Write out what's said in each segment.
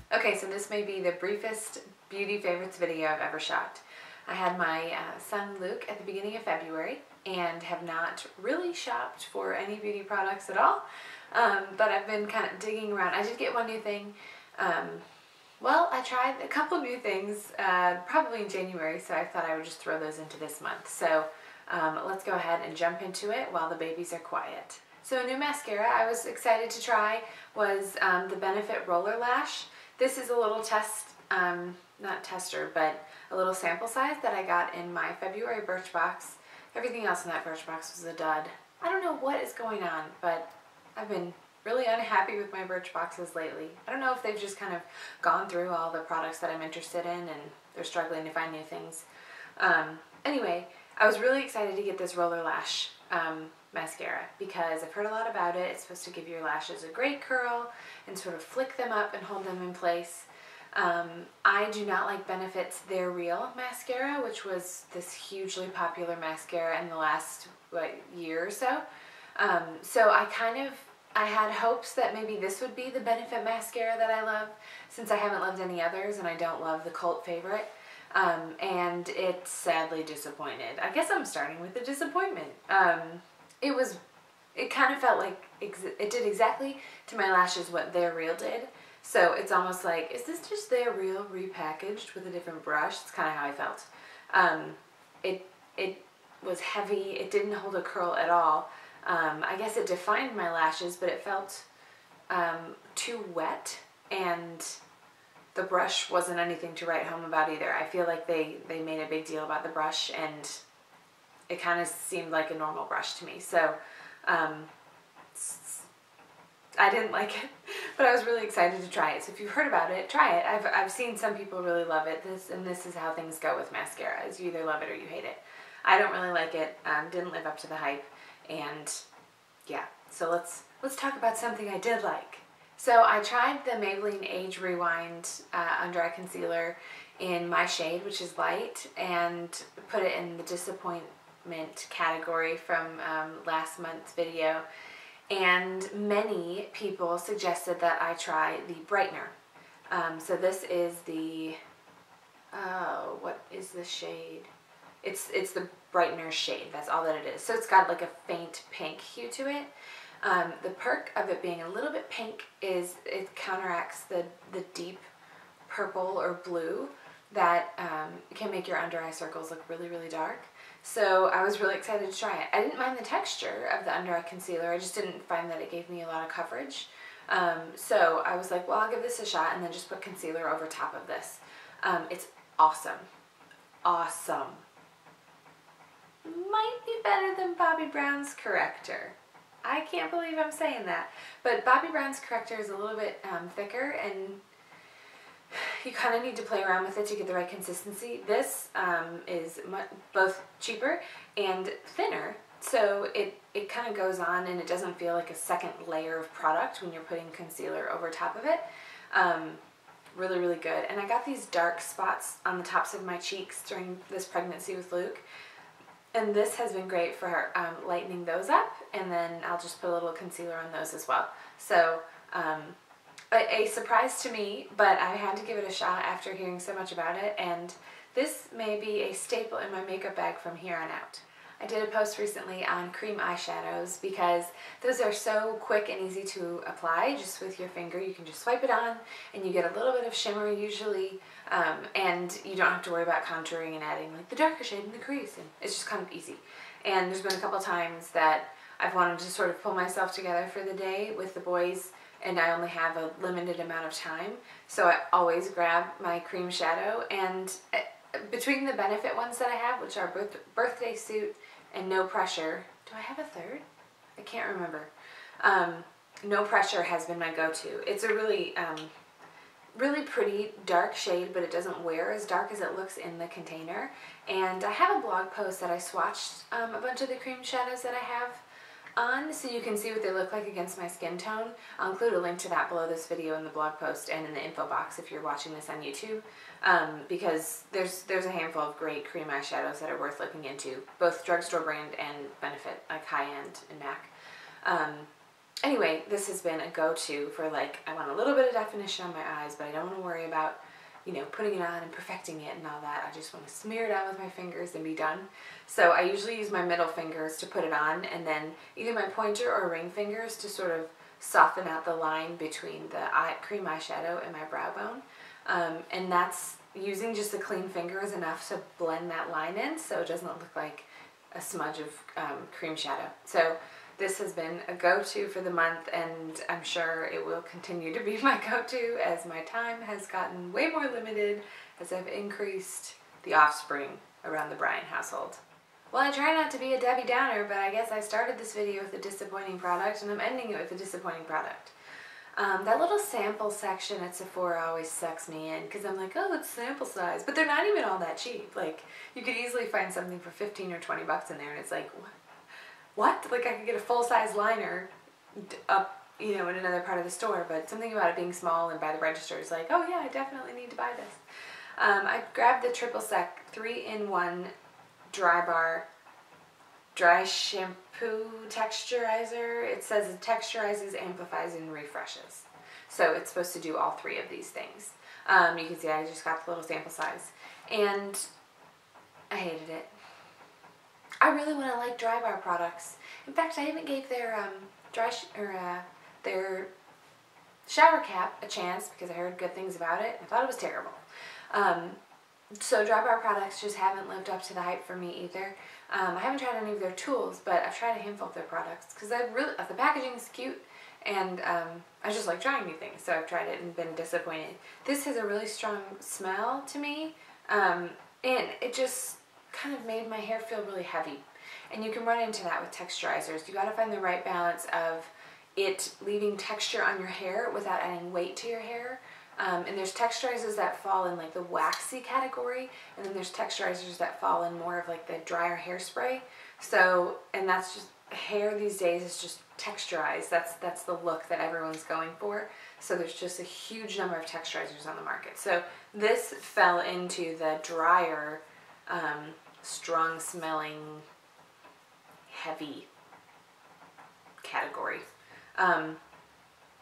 Okay, so this may be the briefest beauty favorites video I've ever shot. I had my son Luke at the beginning of February and have not really shopped for any beauty products at all, but I've been kind of digging around. I did get one new thing. Well, I tried a couple new things probably in January, so I thought I would just throw those into this month. So let's go ahead and jump into it while the babies are quiet. So a new mascara I was excited to try was the Benefit Roller Lash. This is a little test, not tester, but a little sample size that I got in my February Birchbox. Everything else in that Birchbox was a dud. I don't know what is going on, but I've been really unhappy with my Birchboxes lately. I don't know if they've just kind of gone through all the products that I'm interested in and they're struggling to find new things. Anyway, I was really excited to get this Roller Lash mascara because I've heard a lot about it. It's supposed to give your lashes a great curl and sort of flick them up and hold them in place. I do not like Benefit's They're Real mascara, which was this hugely popular mascara in the last year or so. So I had hopes that maybe this would be the Benefit mascara that I love, since I haven't loved any others and I don't love the cult favorite. And it's sadly disappointed. I guess I'm starting with the disappointment. It kind of felt like it did exactly to my lashes what They're Real did. So it's almost like, is this just They're Real repackaged with a different brush? It's kind of how I felt. It was heavy. It didn't hold a curl at all. I guess it defined my lashes, but it felt too wet, and the brush wasn't anything to write home about either. I feel like they made a big deal about the brush, and it kind of seemed like a normal brush to me. So I didn't like it, but I was really excited to try it. So if you've heard about it, try it. I've seen some people really love it. This is how things go with mascara, is you either love it or you hate it. I don't really like it. Didn't live up to the hype, and yeah. So let's talk about something I did like. So I tried the Maybelline Age Rewind Under Eye Concealer in my shade, which is light, and put it in the disappointment category from last month's video. And many people suggested that I try the brightener. So this is the, what is the shade? It's the brightener shade, that's all that it is. So it's got like a faint pink hue to it. The perk of it being a little bit pink is it counteracts the deep purple or blue that can make your under eye circles look really, really dark. So I was really excited to try it. I didn't mind the texture of the under eye concealer. I just didn't find that it gave me a lot of coverage. So I was like, well, I'll give this a shot and then just put concealer over top of this. It's awesome. Awesome. Might be better than Bobbi Brown's corrector. I can't believe I'm saying that. But Bobbi Brown's corrector is a little bit thicker, and you kind of need to play around with it to get the right consistency. This is both cheaper and thinner, so it kind of goes on and it doesn't feel like a second layer of product when you're putting concealer over top of it. Really, really good. And I got these dark spots on the tops of my cheeks during this pregnancy with Luke. And this has been great for lightening those up, and then I'll just put a little concealer on those as well. So a surprise to me, but I had to give it a shot after hearing so much about it, and this may be a staple in my makeup bag from here on out. I did a post recently on cream eyeshadows because those are so quick and easy to apply just with your finger. You can just swipe it on and you get a little bit of shimmer usually, and you don't have to worry about contouring and adding like the darker shade in the crease, and it's just kind of easy. And there's been a couple times that I've wanted to sort of pull myself together for the day with the boys, and I only have a limited amount of time, so I always grab my cream shadow. And between the Benefit ones that I have, which are Birthday Suit and No Pressure, do I have a third? I can't remember. No Pressure has been my go-to. It's a really really pretty dark shade, but it doesn't wear as dark as it looks in the container. And I have a blog post that I swatched a bunch of the cream shadows that I have on, so you can see what they look like against my skin tone. I'll include a link to that below this video in the blog post and in the info box if you're watching this on YouTube, because there's a handful of great cream eyeshadows that are worth looking into, both drugstore brand and Benefit, like high-end and MAC. Anyway, this has been a go-to for like, I want a little bit of definition on my eyes, but I don't want to worry about, you know, putting it on and perfecting it and all that. I just want to smear it on with my fingers and be done. So I usually use my middle fingers to put it on, and then either my pointer or ring fingers to sort of soften out the line between the cream eyeshadow and my brow bone. And that's using just a clean finger is enough to blend that line in so it doesn't look like a smudge of cream shadow. So this has been a go-to for the month, and I'm sure it will continue to be my go-to as my time has gotten way more limited as I've increased the offspring around the Bryan household. Well, I try not to be a Debbie Downer, but I guess I started this video with a disappointing product and I'm ending it with a disappointing product. That little sample section at Sephora always sucks me in because I'm like, oh, it's sample size, but they're not even all that cheap. Like, you could easily find something for 15 or 20 bucks in there, and it's like, what? Like, I could get a full-size liner up, you know, in another part of the store, but something about it being small and by the register is like, oh yeah, I definitely need to buy this. I grabbed the Triple Sec 3-in-1 dry shampoo texturizer. It says it texturizes, amplifies, and refreshes. So it's supposed to do all three of these things. You can see I just got the little sample size, and I hated it. I really want to like Drybar products. In fact, I even gave their their shower cap a chance because I heard good things about it. I thought it was terrible. So Drybar products just haven't lived up to the hype for me either. I haven't tried any of their tools, but I've tried a handful of their products because the packaging is cute, and I just like trying new things. So I've tried it and been disappointed. This has a really strong smell to me, and it just kind of made my hair feel really heavy. And you can run into that with texturizers. You got to find the right balance of it leaving texture on your hair without adding weight to your hair. And there's texturizers that fall in like the waxy category, and then there's texturizers that fall in more of like the drier hairspray. So, and that's just, hair these days is just texturized. That's the look that everyone's going for. So there's just a huge number of texturizers on the market. So this fell into the drier, strong smelling, heavy category.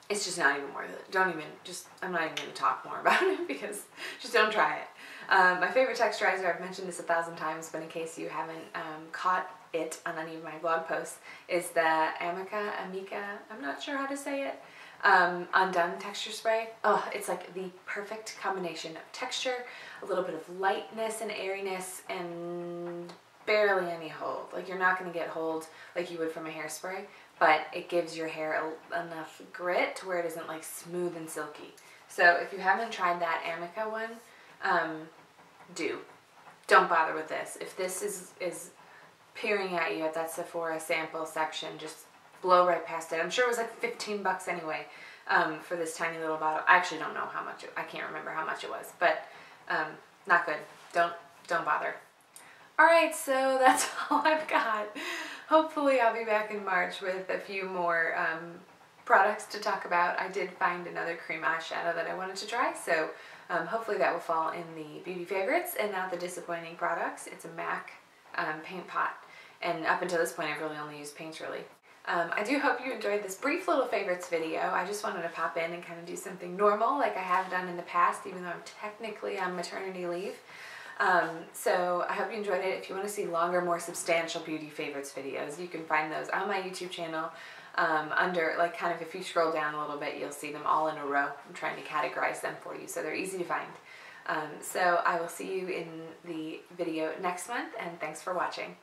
It's just not even worth it. I'm not even going to talk more about it because just don't try it. My favorite texturizer, I've mentioned this 1,000 times, but in case you haven't caught it on any of my blog posts, is the Amica, I'm not sure how to say it, Undone texture spray. Oh, it's like the perfect combination of texture, a little bit of lightness and airiness, and barely any hold. Like, you're not going to get hold like you would from a hairspray, but it gives your hair enough grit to where it isn't like smooth and silky. So if you haven't tried that Amica one, don't bother with this. If this is peering at you at that Sephora sample section, just blow right past it. I'm sure it was like 15 bucks anyway, for this tiny little bottle. I actually don't know how much I can't remember how much it was, but not good. Don't bother. Alright, so that's all I've got. Hopefully I'll be back in March with a few more products to talk about. I did find another cream eyeshadow that I wanted to try, so hopefully that will fall in the beauty favorites and not the disappointing products. It's a MAC paint pot, and up until this point I've really only used paints really. I do hope you enjoyed this brief little favorites video. I just wanted to pop in and kind of do something normal like I have done in the past, even though I'm technically on maternity leave. So I hope you enjoyed it. If you want to see longer, more substantial beauty favorites videos, you can find those on my YouTube channel. Under, like, kind of if you scroll down a little bit, you'll see them all in a row. I'm trying to categorize them for you so they're easy to find. So I will see you in the video next month, and thanks for watching.